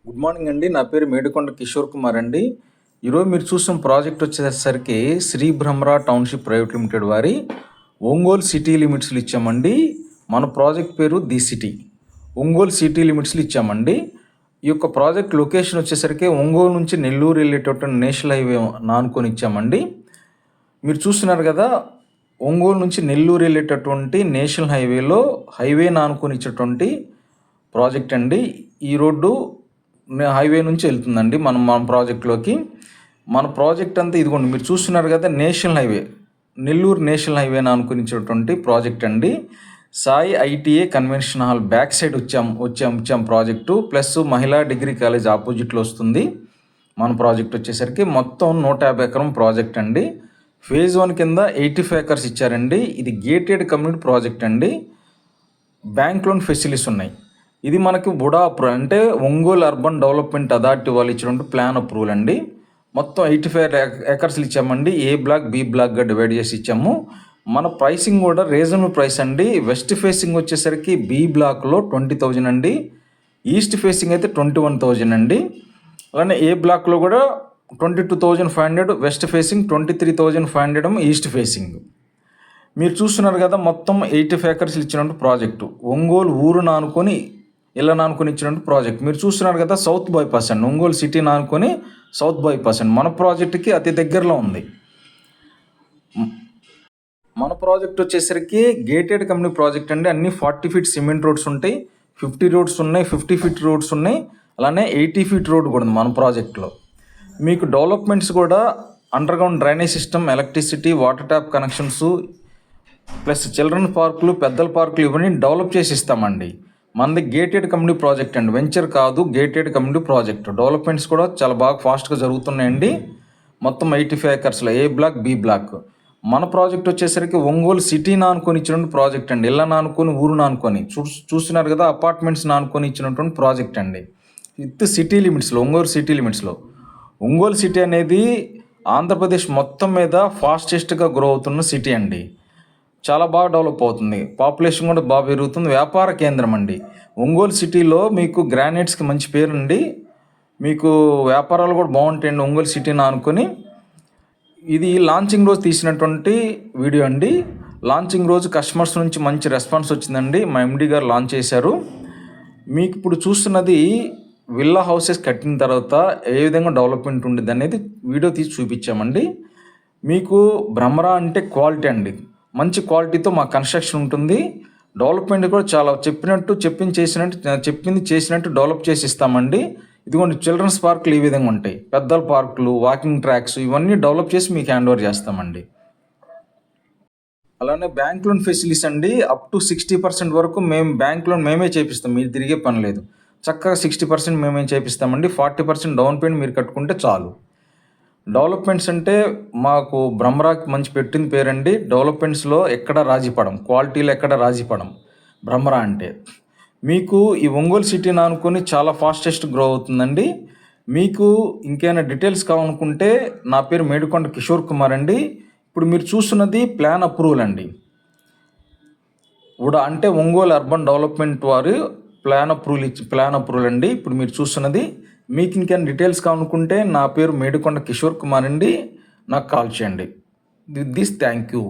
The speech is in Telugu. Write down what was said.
గుడ్ మార్నింగ్ అండి. నా పేరు మేడికొండ కిషోర్ కుమార్ అండి. ఈరోజు మీరు చూస్తున్న ప్రాజెక్ట్ వచ్చేసరికి శ్రీ బ్రహ్మరా టౌన్షిప్ ప్రైవేట్ లిమిటెడ్ వారి ఒంగోలు సిటీ లిమిట్స్లు ఇచ్చామండి. మన ప్రాజెక్ట్ పేరు ది సిటీ ఒంగోలు సిటీ లిమిట్స్లు ఇచ్చామండి. ఈ యొక్క ప్రాజెక్ట్ లొకేషన్ వచ్చేసరికి ఒంగోలు నుంచి నెల్లూరు వెళ్ళేటటువంటి నేషనల్ హైవే నానుకొని ఇచ్చామండి. మీరు చూస్తున్నారు కదా, ఒంగోలు నుంచి నెల్లూరు వెళ్ళేటటువంటి నేషనల్ హైవే నానుకొని ఇచ్చేటువంటి ప్రాజెక్ట్ అండి. ఈ రోడ్డు హైవే నుంచి వెళ్తుందండి మన ప్రాజెక్ట్లోకి. మన ప్రాజెక్ట్ అంతా ఇదిగోండి, మీరు చూస్తున్నారు కదా, నెల్లూరు నేషనల్ హైవేని అనుకునించినటువంటి ప్రాజెక్ట్ అండి. Sai ITA convention hall back side వచ్చాం ప్రాజెక్టు. ప్లస్ మహిళా డిగ్రీ కాలేజ్ ఆపోజిట్లో వస్తుంది మన ప్రాజెక్ట్. వచ్చేసరికి మొత్తం 150 ఎకరం ప్రాజెక్ట్ అండి. ఫేజ్ 1 కింద 85 ఎకర్స్ ఇచ్చారండి. ఇది గేటెడ్ కమ్యూనిటీ ప్రాజెక్ట్ అండి. బ్యాంక్ లోన్ ఫెసిలిటీస్ ఉన్నాయి. ఇది మనకి బుడా అప్రూవల్ అంటే ఒంగోలు అర్బన్ డెవలప్మెంట్ అథారిటీ వాళ్ళు ఇచ్చినటువంటి ప్లాన్ అప్రూవల్ అండి. మొత్తం 85 ఎకర్స్లు ఇచ్చామండి. ఏ బ్లాక్ బి బ్లాక్గా డివైడ్ చేసి ఇచ్చాము. మన ప్రైసింగ్ కూడా రీజనబుల్ ప్రైస్ అండి. వెస్ట్ ఫేసింగ్ వచ్చేసరికి బి బ్లాక్లో 20,000 అండి. ఈస్ట్ ఫేసింగ్ అయితే 21,000 అండి. అలానే ఏ బ్లాక్లో కూడా 22,500 వెస్ట్ ఫేసింగ్, 23,500 ఈస్ట్ ఫేసింగ్. మీరు చూస్తున్నారు కదా, మొత్తం 85 ఎకర్స్లు ఇచ్చినట్టు ప్రాజెక్టు. ఒంగోలు ఊరు నానుకొని ఇచ్చినట్టు ప్రాజెక్ట్. మీరు చూస్తున్నారు కదా, సౌత్ బైపాస్ అండి. ఒంగోలు సిటీ నానుకొని సౌత్ బైపాస్ అండి. మన ప్రాజెక్టుకి అతి దగ్గరలో ఉంది. మన ప్రాజెక్ట్ వచ్చేసరికి గేటెడ్ కమ్యూనిటీ ప్రాజెక్ట్ అండి. అన్ని 40 ఫీట్ సిమెంట్ రోడ్స్ ఉంటాయి, 50 రోడ్స్ ఉన్నాయి, 50 ఫీట్ రోడ్స్ ఉన్నాయి, అలానే 80 ఫీట్ రోడ్ కూడా ఉంది మన ప్రాజెక్ట్లో. మీకు డెవలప్మెంట్స్ కూడా underground drainage system, electricity, water tap connections, plus children పార్కులు, పెద్దల పార్కులు ఇవన్నీ డెవలప్ చేసి ఇస్తామండి. మనది గేటెడ్ కమ్యూనిటీ ప్రాజెక్ట్ అండి, వెంచర్ కాదు, గేటెడ్ కమ్యూనిటీ ప్రాజెక్ట్. డెవలప్మెంట్స్ కూడా చాలా బాగా ఫాస్ట్గా జరుగుతున్నాయండి. మొత్తం 85 ఎకర్స్లో ఏ బ్లాక్ బి బ్లాక్. మన ప్రాజెక్ట్ వచ్చేసరికి ఒంగోలు సిటీ నానుకొని ఇచ్చినటువంటి ప్రాజెక్ట్ అండి. ఇళ్ళ నానుకొని, ఊరు నానుకొని చూస్తున్నారు కదా, అపార్ట్మెంట్స్ నానుకొని ఇచ్చినటువంటి ప్రాజెక్ట్ అండి. విత్ సిటీ లిమిట్స్లో, ఒంగోలు సిటీ లిమిట్స్లో. ఒంగోలు సిటీ అనేది ఆంధ్రప్రదేశ్ మొత్తం మీద ఫాస్టెస్ట్గా గ్రో అవుతున్న సిటీ అండి. చాలా బాగా డెవలప్ అవుతుంది. పాపులేషన్ కూడా బాగా పెరుగుతుంది. వ్యాపార కేంద్రం అండి. ఒంగోలు సిటీలో మీకు గ్రానైట్స్కి మంచి పేరుండి, మీకు వ్యాపారాలు కూడా బాగుంటాయండి ఒంగోలు సిటీని అనుకొని. ఇది లాంచింగ్ రోజు తీసినటువంటి వీడియో అండి. లాంచింగ్ రోజు కస్టమర్స్ నుంచి మంచి రెస్పాన్స్ వచ్చిందండి. మా ఎండి గారు లాంచ్ చేశారు. మీకు ఇప్పుడు చూస్తున్నది విల్లా హౌసెస్ కట్టిన తర్వాత ఏ విధంగా డెవలప్మెంట్ ఉండేది అనేది వీడియో తీసి చూపించామండి. మీకు బ్రహ్మరా అంటే క్వాలిటీ అండి. మంచి క్వాలిటీతో మా కన్స్ట్రక్షన్ ఉంటుంది. డెవలప్మెంట్ కూడా చాలా చెప్పింది చేసినట్టు డెవలప్ చేసి ఇస్తామండి. ఇదిగోండి, చిల్డ్రన్స్ పార్కులు ఈ విధంగా ఉంటాయి, పెద్దల పార్కులు, వాకింగ్ ట్రాక్స్ ఇవన్నీ డెవలప్ చేసి మీకు హ్యాండ్ ఓవర్ చేస్తామండి. అలానే బ్యాంక్ లోన్ ఫెసిలిటీస్ అండి. అప్ టు 60% వరకు మేము బ్యాంక్ లోన్ మేమే చేపిస్తాం, మీరు తిరిగే పని లేదు. చక్కగా 60% మేమే చేపిస్తామండి. 40% డౌన్ పేమెంట్ మీరు కట్టుకుంటే చాలు. డెవలప్మెంట్స్ అంటే మాకు బ్రహ్మరాకి మంచి పెట్టింది పేరండి. డెవలప్మెంట్స్లో ఎక్కడ రాజీపడం, క్వాలిటీలో ఎక్కడ రాజీపడం బ్రహ్మరా అంటే. మీకు ఈ ఒంగోలు సిటీని అనుకుని చాలా ఫాస్టెస్ట్ గ్రో అవుతుందండి. మీకు ఇంకేమైనా డీటెయిల్స్ కావాలనుకుంటే నా పేరు మేడికొండ కిషోర్ కుమార్ అండి. ఇప్పుడు మీరు చూస్తున్నది ప్లాన్ అప్రూవల్ అండి. అంటే ఒంగోలు అర్బన్ డెవలప్మెంట్ వారు ప్లాన్ అప్రూవల్ అండి. ఇప్పుడు మీరు చూస్తున్నది. మీకు ఇంకేమైనా డీటెయిల్స్ కావాలనుకుంటే నా పేరు మేడికొండ కిషోర్ కుమార్ అండి, నాకు కాల్ చేయండి. Thank you.